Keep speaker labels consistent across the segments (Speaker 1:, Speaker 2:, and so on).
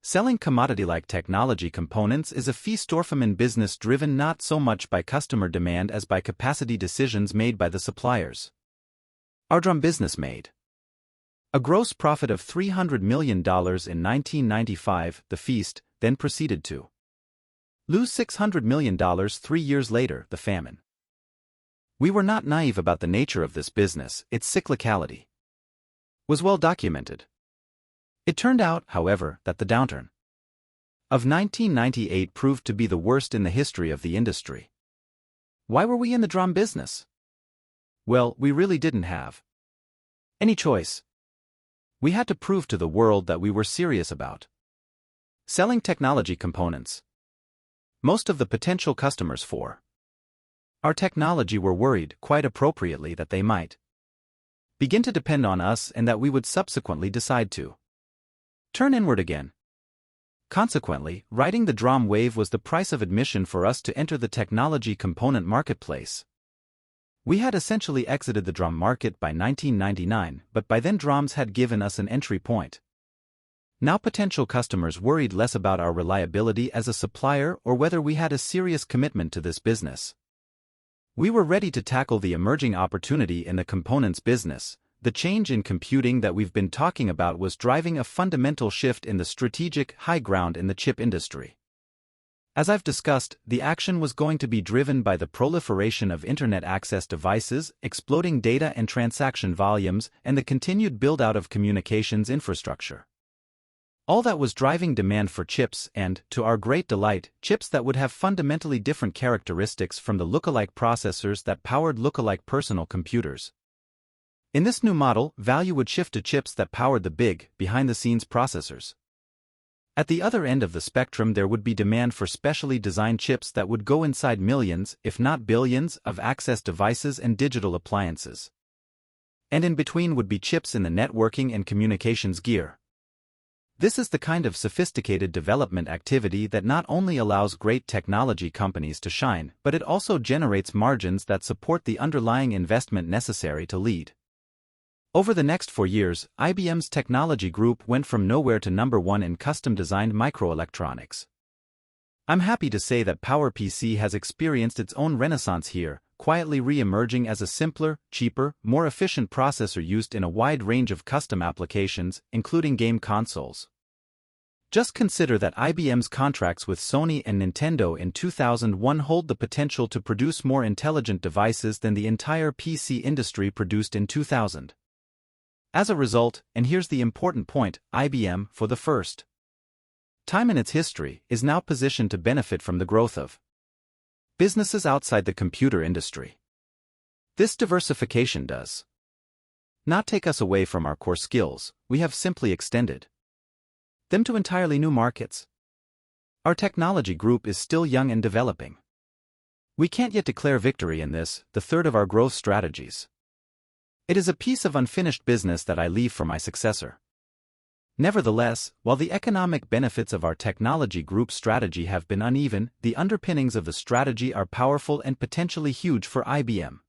Speaker 1: Selling commodity-like technology components is a fee-for-service business driven not so much by customer demand as by capacity decisions made by the suppliers. Our drum business made a gross profit of $300 million in 1995. The feast then proceeded to lose $600 million 3 years later, the famine. We were not naive about the nature of this business. Its cyclicality was well documented. It turned out, however, that the downturn of 1998 proved to be the worst in the history of the industry. Why were we in the drum business? Well, we really didn't have any choice. We had to prove to the world that we were serious about selling technology components. Most of the potential customers for our technology were worried, quite appropriately, that they might begin to depend on us and that we would subsequently decide to turn inward again. Consequently, riding the drum wave was the price of admission for us to enter the technology component marketplace. We had essentially exited the drum market by 1999, but by then drums had given us an entry point. Now potential customers worried less about our reliability as a supplier or whether we had a serious commitment to this business. We were ready to tackle the emerging opportunity in the components business. The change in computing that we've been talking about was driving a fundamental shift in the strategic high ground in the chip industry. As I've discussed, the action was going to be driven by the proliferation of internet access devices, exploding data and transaction volumes, and the continued build-out of communications infrastructure. All that was driving demand for chips and, to our great delight, chips that would have fundamentally different characteristics from the lookalike processors that powered lookalike personal computers. In this new model, value would shift to chips that powered the big, behind-the-scenes processors. At the other end of the spectrum there would be demand for specially designed chips that would go inside millions, if not billions, of access devices and digital appliances. And in between would be chips in the networking and communications gear. This is the kind of sophisticated development activity that not only allows great technology companies to shine, but it also generates margins that support the underlying investment necessary to lead. Over the next 4 years, IBM's technology group went from nowhere to number 1 in custom-designed microelectronics. I'm happy to say that PowerPC has experienced its own renaissance here, quietly re-emerging as a simpler, cheaper, more efficient processor used in a wide range of custom applications, including game consoles. Just consider that IBM's contracts with Sony and Nintendo in 2001 hold the potential to produce more intelligent devices than the entire PC industry produced in 2000. As a result, and here's the important point, IBM, for the first time in its history, is now positioned to benefit from the growth of businesses outside the computer industry. This diversification does not take us away from our core skills, we have simply extended them to entirely new markets. Our technology group is still young and developing. We can't yet declare victory in this, the third of our growth strategies. It is a piece of unfinished business that I leave for my successor. Nevertheless, while the economic benefits of our technology group strategy have been uneven, the underpinnings of the strategy are powerful and potentially huge for IBM.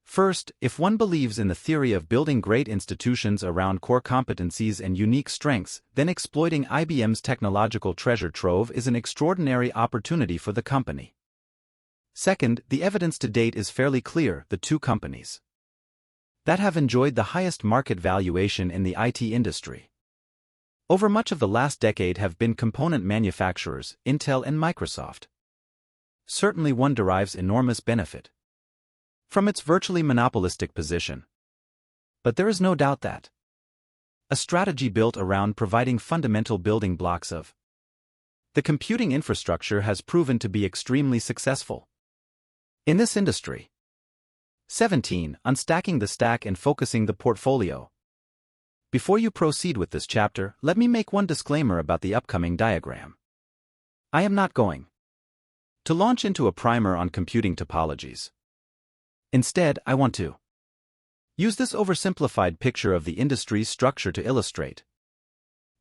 Speaker 1: First, if one believes in the theory of building great institutions around core competencies and unique strengths, then exploiting IBM's technological treasure trove is an extraordinary opportunity for the company. Second, the evidence to date is fairly clear: the two companies that have enjoyed the highest market valuation in the IT industry over much of the last decade have been component manufacturers, Intel and Microsoft. Certainly one derives enormous benefit from its virtually monopolistic position. But there is no doubt that a strategy built around providing fundamental building blocks of the computing infrastructure has proven to be extremely successful in this industry. 17. Unstacking the stack and focusing the portfolio. Before you proceed with this chapter, let me make one disclaimer about the upcoming diagram. I am not going to launch into a primer on computing topologies. Instead, I want to use this oversimplified picture of the industry's structure to illustrate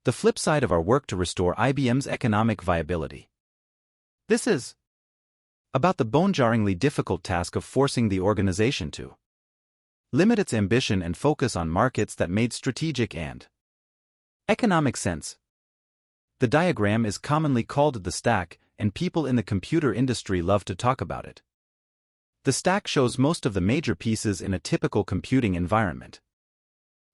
Speaker 1: the flip side of our work to restore IBM's economic viability. This is about the bone-jarringly difficult task of forcing the organization to limit its ambition and focus on markets that made strategic and economic sense. The diagram is commonly called the stack, and people in the computer industry love to talk about it. The stack shows most of the major pieces in a typical computing environment.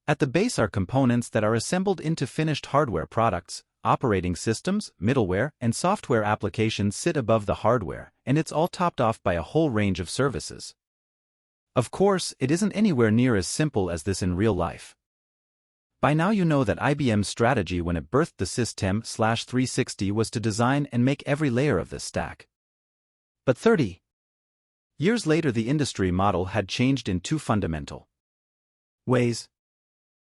Speaker 1: At the base are components that are assembled into finished hardware products. Operating systems, middleware, and software applications sit above the hardware, and it's all topped off by a whole range of services. Of course, it isn't anywhere near as simple as this in real life. By now you know that IBM's strategy when it birthed the System/360 was to design and make every layer of this stack. But 30 years later the industry model had changed in two fundamental ways.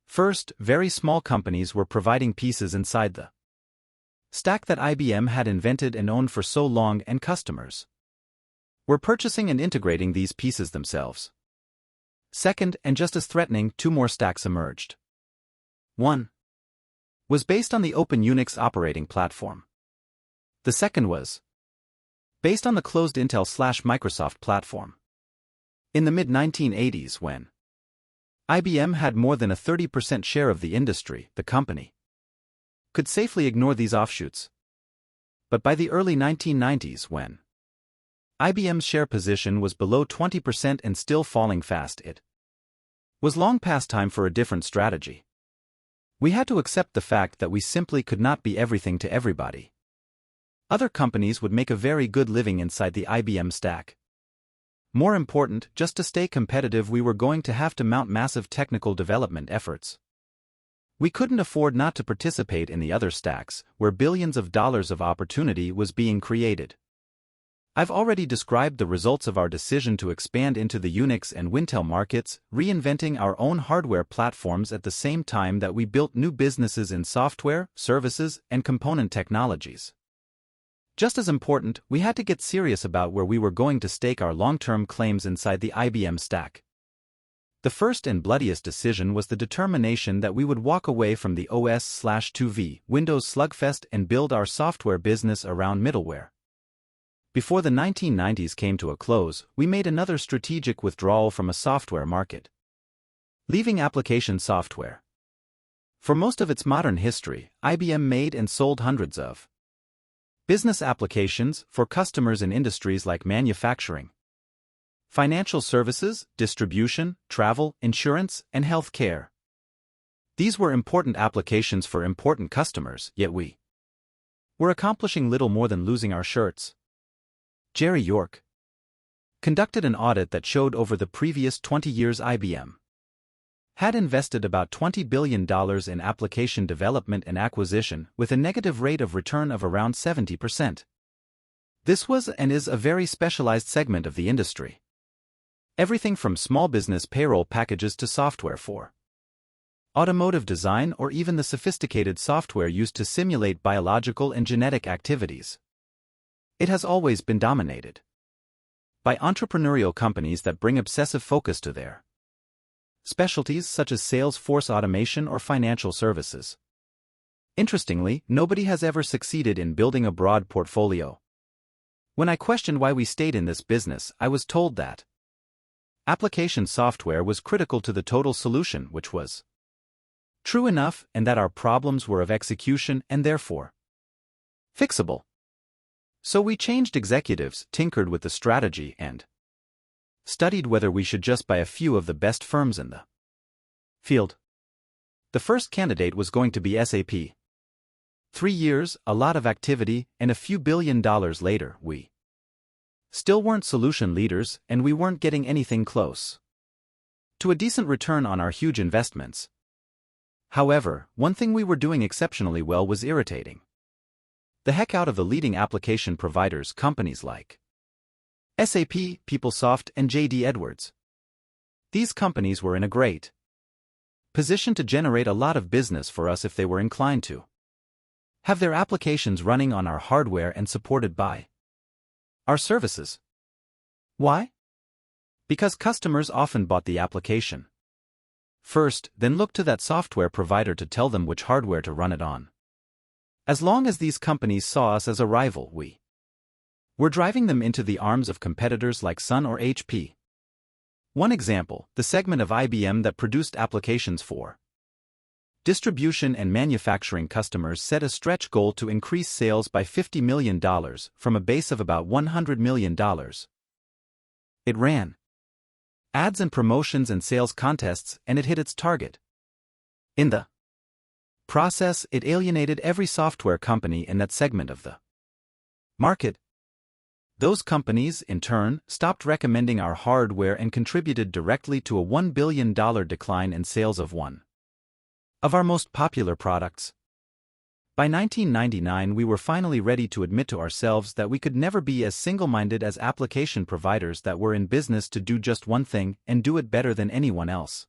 Speaker 1: First, very small companies were providing pieces inside the stack that IBM had invented and owned for so long, and customers were purchasing and integrating these pieces themselves. Second, and just as threatening, two more stacks emerged. One was based on the Open Unix operating platform. The second was based on the closed Intel/Microsoft platform. In the mid-1980s, when IBM had more than a 30% share of the industry, the company could safely ignore these offshoots. But by the early 1990s, when IBM's share position was below 20% and still falling fast, it was long past time for a different strategy. We had to accept the fact that we simply could not be everything to everybody. Other companies would make a very good living inside the IBM stack. More important, just to stay competitive, we were going to have to mount massive technical development efforts. We couldn't afford not to participate in the other stacks, where billions of dollars of opportunity was being created. I've already described the results of our decision to expand into the Unix and Wintel markets, reinventing our own hardware platforms at the same time that we built new businesses in software, services, and component technologies. Just as important, we had to get serious about where we were going to stake our long-term claims inside the IBM stack. The first and bloodiest decision was the determination that we would walk away from the OS/2V Windows slugfest and build our software business around middleware. Before the 1990s came to a close, we made another strategic withdrawal from a software market, leaving application software. For most of its modern history, IBM made and sold hundreds of business applications for customers in industries like manufacturing, financial services, distribution, travel, insurance, and health care. These were important applications for important customers, yet we were accomplishing little more than losing our shirts. Jerry York conducted an audit that showed over the previous 20 years IBM had invested about $20 billion in application development and acquisition, with a negative rate of return of around 70%. This was and is a very specialized segment of the industry. Everything from small business payroll packages to software for automotive design, or even the sophisticated software used to simulate biological and genetic activities. It has always been dominated by entrepreneurial companies that bring obsessive focus to their specialties, such as sales force automation or financial services. Interestingly, nobody has ever succeeded in building a broad portfolio. When I questioned why we stayed in this business, I was told that application software was critical to the total solution, which was true enough, and that our problems were of execution and therefore fixable. So we changed executives, tinkered with the strategy, and studied whether we should just buy a few of the best firms in the field. The first candidate was going to be SAP. 3 years, a lot of activity, and a few $1 billion later, we still weren't solution leaders, and we weren't getting anything close to a decent return on our huge investments. However, one thing we were doing exceptionally well was irritating the heck out of the leading application providers, companies like SAP, PeopleSoft, and J.D. Edwards. These companies were in a great position to generate a lot of business for us if they were inclined to have their applications running on our hardware and supported by our services. Why? Because customers often bought the application first, then looked to that software provider to tell them which hardware to run it on. As long as these companies saw us as a rival, we were driving them into the arms of competitors like Sun or HP. One example, the segment of IBM that produced applications for Distribution and manufacturing customers set a stretch goal to increase sales by $50 million from a base of about $100 million. It ran ads and promotions and sales contests, and it hit its target. In the process, it alienated every software company in that segment of the market. Those companies, in turn, stopped recommending our hardware and contributed directly to a $1 billion decline in sales of one of our most popular products. By 1999, we were finally ready to admit to ourselves that we could never be as single-minded as application providers that were in business to do just one thing and do it better than anyone else.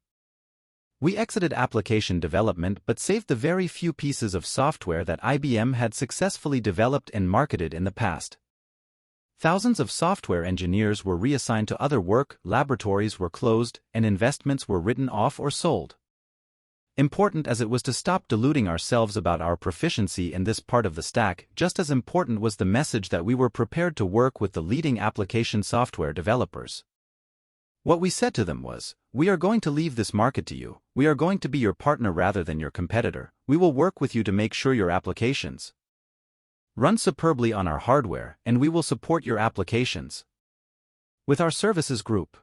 Speaker 1: We exited application development but saved the very few pieces of software that IBM had successfully developed and marketed in the past. Thousands of software engineers were reassigned to other work, laboratories were closed, and investments were written off or sold. Important as it was to stop deluding ourselves about our proficiency in this part of the stack, just as important was the message that we were prepared to work with the leading application software developers. What we said to them was, "We are going to leave this market to you, we are going to be your partner rather than your competitor, we will work with you to make sure your applications run superbly on our hardware, and we will support your applications with our services group."